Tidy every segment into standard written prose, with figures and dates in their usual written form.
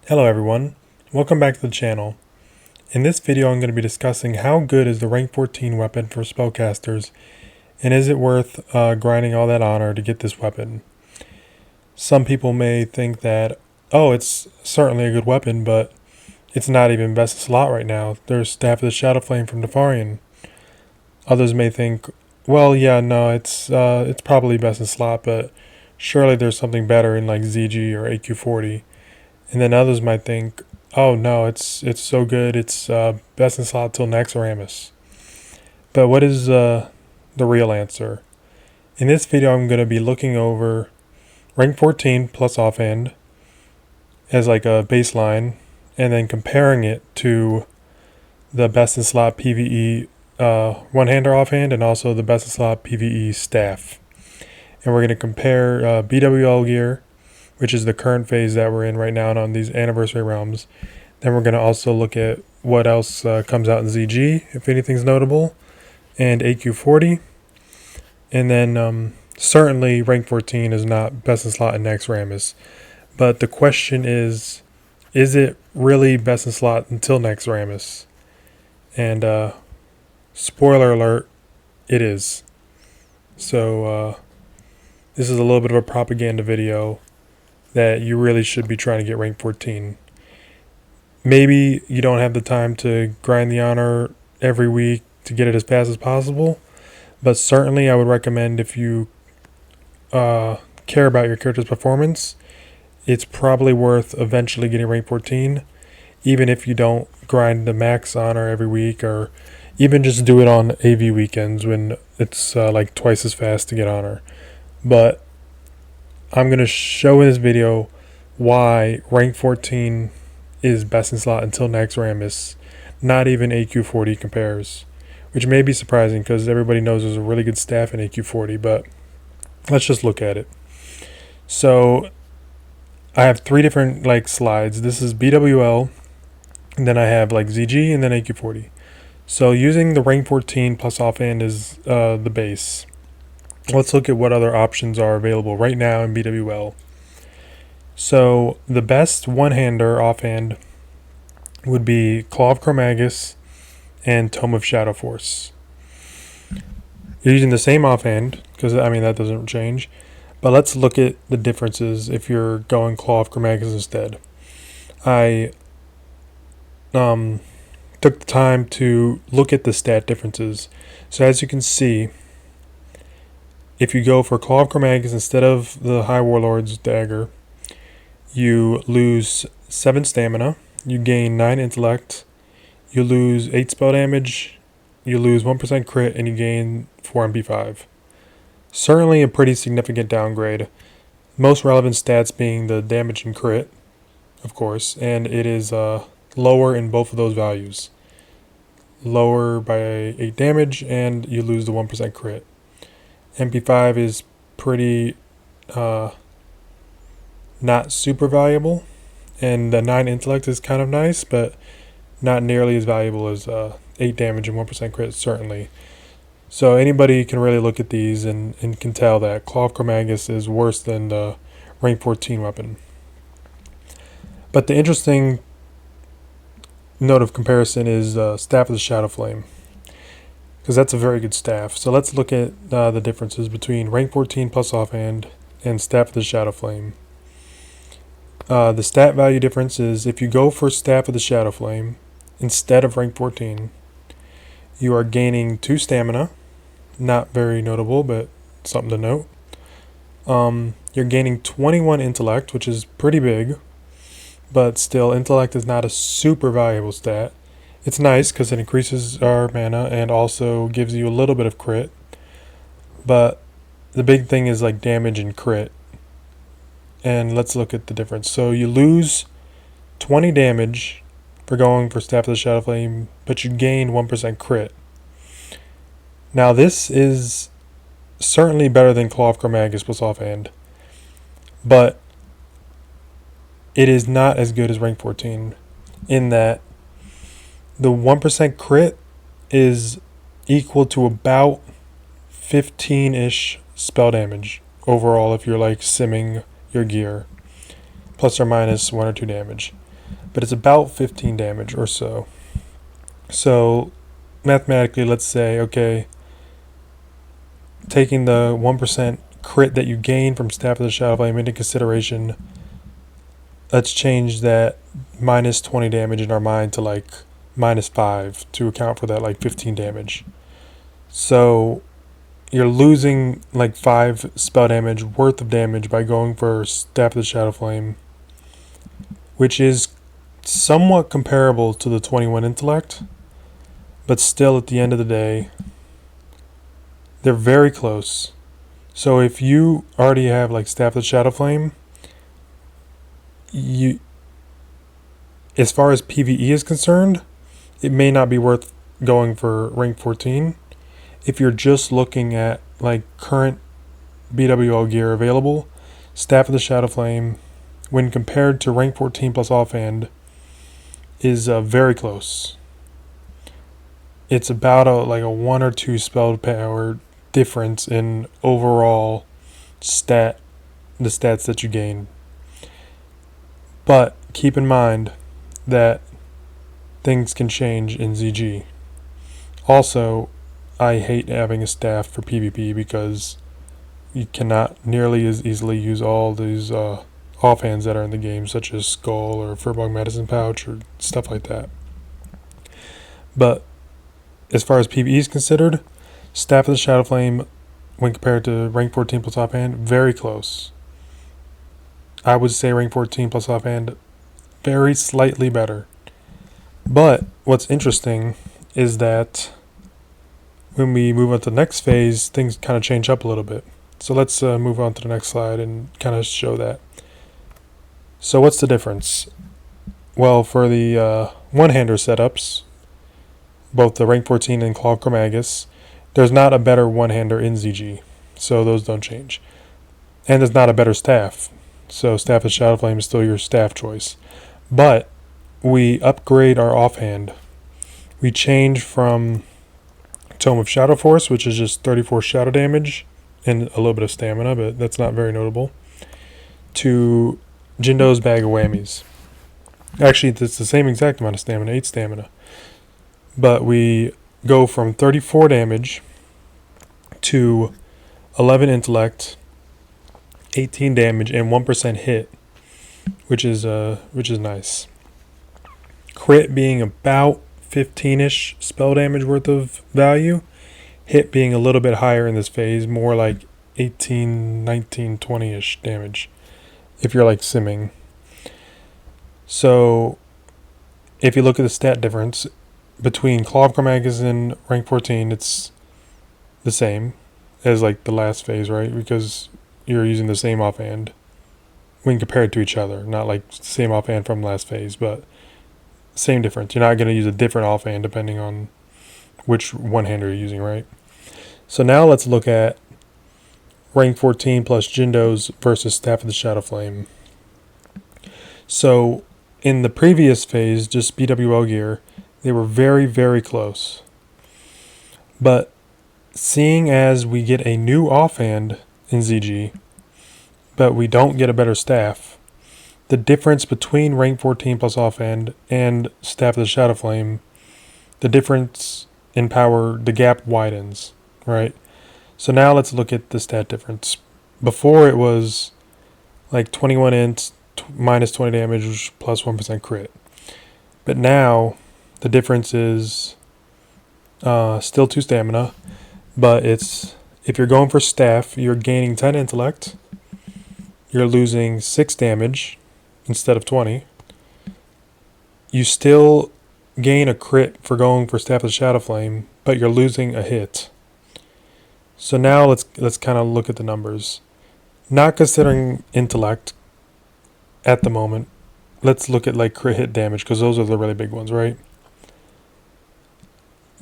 Hello everyone, welcome back to the channel. In this video I'm going to be discussing how good is the rank 14 weapon for spellcasters, and is it worth grinding all that honor to get this weapon. Some people may think that, oh, it's certainly a good weapon, but it's not even best in slot right now. There's Staff of the Shadow Flame from Nefarian. Others may think, well, yeah, no, it's probably best in slot, but surely there's something better in like ZG or AQ40. And then others might think, oh no, it's so good, it's best in slot till Naxx. But what is the real answer? In this video I'm going to be looking over rank 14 plus offhand as like a baseline, and then comparing it to the best in slot PvE one-hander offhand, and also the best in slot PvE staff. And we're going to compare BWL gear, which is the current phase that we're in right now on these anniversary realms. Then we're going to also look at what else comes out in ZG, if anything's notable, and AQ40. And then certainly rank 14 is not best in slot in Naxx. But the question is it really best in slot until Naxx? And spoiler alert, it is. So this is a little bit of a propaganda video that you really should be trying to get rank 14. Maybe you don't have the time to grind the honor every week to get it as fast as possible, but certainly I would recommend, if you care about your character's performance, it's probably worth eventually getting rank 14, even if you don't grind the max honor every week, or even just do it on AV weekends when it's like twice as fast to get honor. But I'm going to show in this video why rank 14 is best in slot until Naxx. Not even AQ40 compares, which may be surprising because everybody knows there's a really good staff in AQ40, but let's just look at it. So I have three different like slides. This is BWL, and then I have like ZG, and then AQ40. So using the rank 14 plus offhand is the base. Let's look at what other options are available right now in BWL. So the best one-hander offhand would be Claw of Cro-Magus and Tome of Shadow Force. You're using the same offhand, because I mean that doesn't change. But let's look at the differences if you're going Claw of Cro-Magus instead. I took the time to look at the stat differences. So as you can see, if you go for Claw of Cro-Magus instead of the High Warlord's dagger, you lose 7 stamina, you gain 9 intellect, you lose 8 spell damage, you lose 1% crit, and you gain 4 MP5. Certainly a pretty significant downgrade. Most relevant stats being the damage and crit, of course, and it is lower in both of those values. Lower by 8 damage, and you lose the 1% crit. MP5 is pretty not super valuable, and the 9 intellect is kind of nice, but not nearly as valuable as 8 damage and 1% crit, certainly. So anybody can really look at these and can tell that Claw of Cro-Magus is worse than the rank 14 weapon. But the interesting note of comparison is Staff of the Shadow Flame, because that's a very good staff. So let's look at the differences between rank 14 plus offhand and Staff of the Shadow Flame. The stat value difference is, if you go for Staff of the Shadow Flame instead of rank 14, you are gaining 2 stamina. Not very notable, but something to note. You're gaining 21 intellect, which is pretty big, but still, intellect is not a super valuable stat. It's nice because it increases our mana and also gives you a little bit of crit. But the big thing is like damage and crit. And let's look at the difference. So you lose 20 damage for going for Staff of the Shadow Flame, but you gain 1% crit. Now this is certainly better than Claw of Cro-Magus plus offhand, but it is not as good as rank 14 in that the 1% crit is equal to about 15-ish spell damage overall if you're like simming your gear, plus or minus 1 or 2 damage. but it's about 15 damage or so. So mathematically, let's say, okay, taking the 1% crit that you gain from Staff of the Shadow Flame into consideration, let's change that minus 20 damage in our mind to like minus 5 to account for that like 15 damage. So you're losing like 5 spell damage worth of damage by going for Staff of the Shadow Flame, which is somewhat comparable to the 21 intellect, but still at the end of the day, they're very close. So if you already have like Staff of the Shadow Flame, you, as far as PvE is concerned, it may not be worth going for rank 14. If you're just looking at like current BWL gear available, Staff of the Shadow Flame, when compared to rank 14 plus offhand, is very close. It's about like a 1 or 2 spell power difference in overall the stats that you gain. But keep in mind that things can change in ZG. Also, I hate having a staff for PvP because you cannot nearly as easily use all these offhands that are in the game, such as Skull or Furbog Medicine Pouch or stuff like that. But as far as PvE is considered, Staff of the Shadow Flame, when compared to rank 14 plus offhand, very close. I would say rank 14 plus offhand, very slightly better. But what's interesting is that when we move on to the next phase, things kind of change up a little bit. So let's move on to the next slide and kind of show that. So what's the difference? Well, for the one-hander setups, both the rank 14 and Claw Chromagus, there's not a better one-hander in ZG, so those don't change. And there's not a better staff, so Staff of Shadow Flame is still your staff choice. But we upgrade our offhand. We change from Tome of Shadow Force, which is just 34 shadow damage and a little bit of stamina, but that's not very notable, to Jindo's Bag of Whammies. Actually, it's the same exact amount of stamina, 8 stamina. But we go from 34 damage to 11 intellect, 18 damage, and 1% hit, which is nice. Crit being about 15-ish spell damage worth of value. Hit being a little bit higher in this phase, more like 18, 19, 20-ish damage if you're like simming. So if you look at the stat difference between Claw of Chromagus and rank 14, it's the same as like the last phase, right? Because you're using the same offhand when compared to each other. Not like same offhand from last phase, but same difference. You're not going to use a different offhand depending on which one-hander you're using, right? So now let's look at rank 14 plus Jindo's versus Staff of the Shadow Flame. So in the previous phase, just BWL gear, they were very, very close. But seeing as we get a new offhand in ZG, but we don't get a better staff, the difference between rank 14 plus offhand and Staff of the Shadow Flame, the difference in power, the gap widens, right? So now let's look at the stat difference. Before it was like 21 int, minus 20 damage, plus 1% crit. But now the difference is still 2 stamina, but it's, if you're going for staff, you're gaining 10 intellect, you're losing 6 damage instead of 20. You still gain a crit for going for Staff of the Shadow Flame, but you're losing a hit. So now let's kind of look at the numbers. Not considering intellect at the moment, let's look at like crit hit damage, because those are the really big ones, right?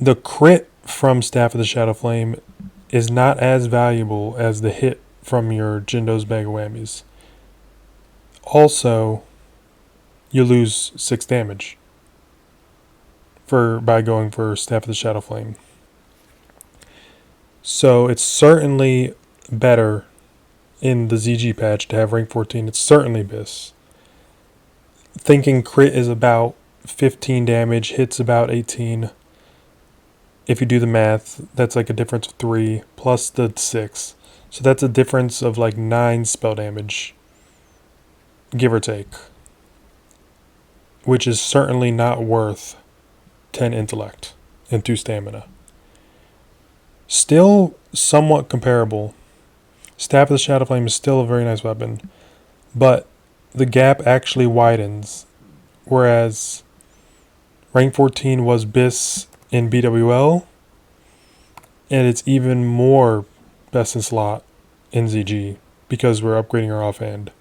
The crit from Staff of the Shadow Flame is not as valuable as the hit from your Jindo's Bag of Whammies. Also, you lose 6 damage by going for Staff of the Shadow Flame. So it's certainly better in the ZG patch to have rank 14. It's certainly BIS. thinking crit is about 15 damage, hits about 18. If you do the math, that's like a difference of 3 plus the 6. So that's a difference of like 9 spell damage, give or take. Which is certainly not worth 10 intellect and 2 stamina. Still somewhat comparable. Staff of the Shadow Flame is still a very nice weapon, but the gap actually widens. Whereas rank 14 was BIS in BWL, and it's even more best in slot in ZG because we're upgrading our offhand.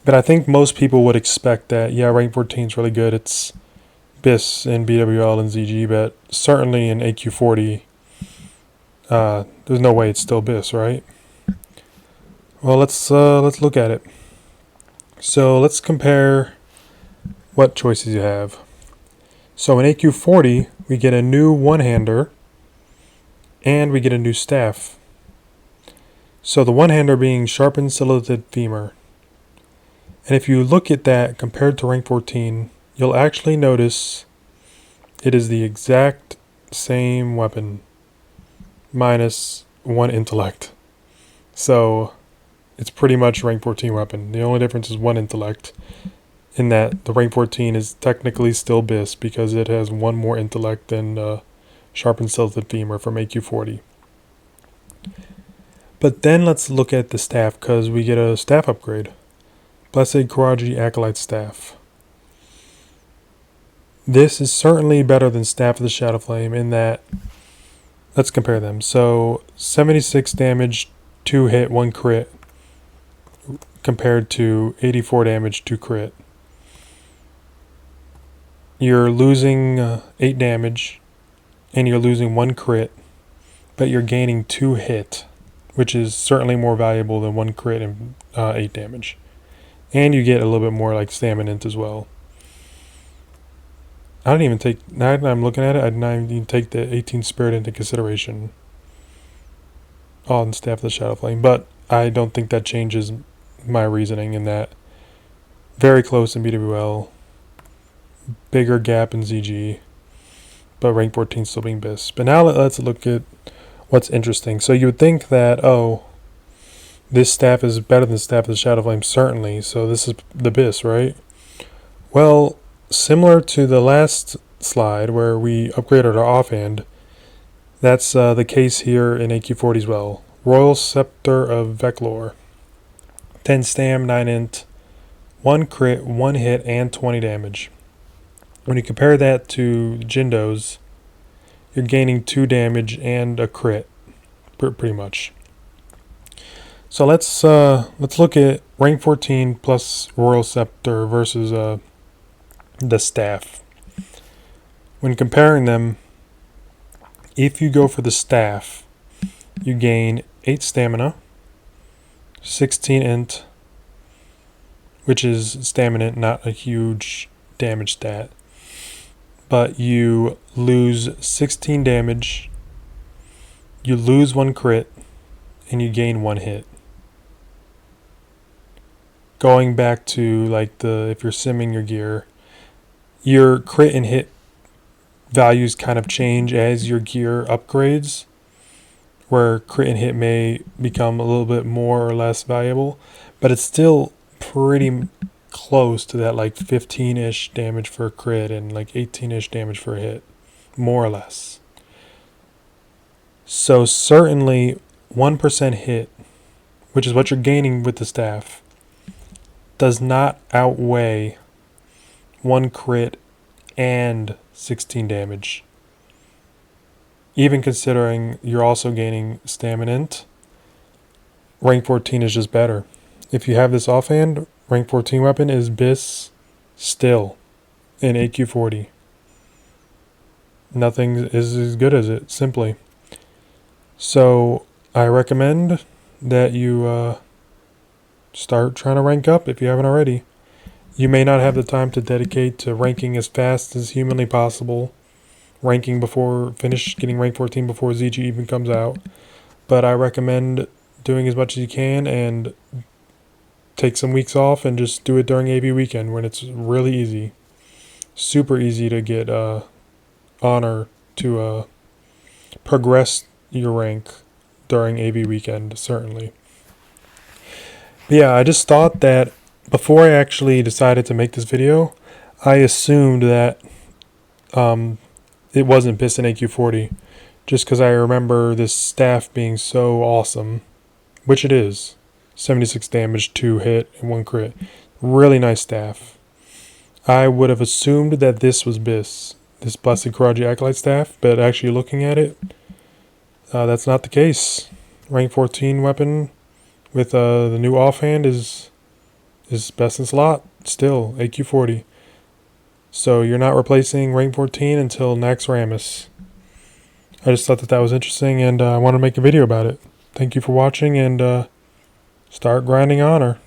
But I think most people would expect that, yeah, rank 14 is really good. It's BIS in BWL and ZG, but certainly in AQ40, there's no way it's still BIS, right? Well, let's look at it. So let's compare what choices you have. So in AQ40, we get a new one-hander, and we get a new staff. So the one-hander being Sharpened Silhouetted Femur. And if you look at that compared to rank 14, you'll actually notice it is the exact same weapon, minus 1 intellect. So it's pretty much rank 14 weapon. The only difference is 1 intellect, in that the rank 14 is technically still BIS because it has 1 more intellect than Sharpened Silhouetted Femur from AQ40. But then let's look at the staff, because we get a staff upgrade. Blessed Karaji Acolyte Staff. This is certainly better than Staff of the Shadow Flame in that, let's compare them. So 76 damage, 2 hit, 1 crit, compared to 84 damage, 2 crit. You're losing 8 damage, and you're losing 1 crit, but you're gaining 2 hit, which is certainly more valuable than 1 crit and 8 damage. And you get a little bit more like stamina as well. I don't even take, now that I'm looking at it, I didn't even take the 18 spirit into consideration on Staff of the Shadow Flame, but I don't think that changes my reasoning in that very close in BWL, bigger gap in ZG, but rank 14 still being BIS. But now let's look at what's interesting. So you would think that, oh, this staff is better than Staff of the Shadow Flame, certainly, so this is the BIS, right? Well, similar to the last slide where we upgraded our offhand, that's the case here in AQ40 as well. Royal Scepter of Veclor. 10 stam, 9 int, 1 crit, 1 hit, and 20 damage. When you compare that to Jindo's, you're gaining 2 damage and a crit, pretty much. So let's look at rank 14 plus Royal Scepter versus the staff. When comparing them, if you go for the staff, you gain 8 stamina, 16 int, which is stamina, not a huge damage stat, but you lose 16 damage, you lose 1 crit, and you gain 1 hit. Going back to like if you're simming your gear, your crit and hit values kind of change as your gear upgrades, where crit and hit may become a little bit more or less valuable, but it's still pretty close to that like 15-ish damage for a crit and like 18-ish damage for a hit, more or less. So certainly 1% hit, which is what you're gaining with the staff, does not outweigh 1 crit and 16 damage. Even considering you're also gaining stamina, rank 14 is just better. If you have this offhand, rank 14 weapon is BIS still in AQ40. Nothing is as good as it, simply. So I recommend that you start trying to rank up if you haven't already. You may not have the time to dedicate to ranking as fast as humanly possible, ranking getting rank 14 before ZG even comes out, but I recommend doing as much as you can and take some weeks off and just do it during AV weekend when it's really easy. Super easy to get honor to progress your rank during AV weekend, certainly. But yeah, I just thought that before I actually decided to make this video, I assumed that it wasn't BIS in AQ40, just because I remember this staff being so awesome, which it is. 76 damage, 2 hit, and 1 crit. Really nice staff. I would have assumed that this was BIS, this Blessed Karaji Acolyte staff, but actually looking at it, that's not the case. Rank 14 weapon with the new offhand is best in slot, still, AQ40. So you're not replacing rank 14 until Naxx Ramus. I just thought that was interesting, and I want to make a video about it. Thank you for watching, and start grinding honor.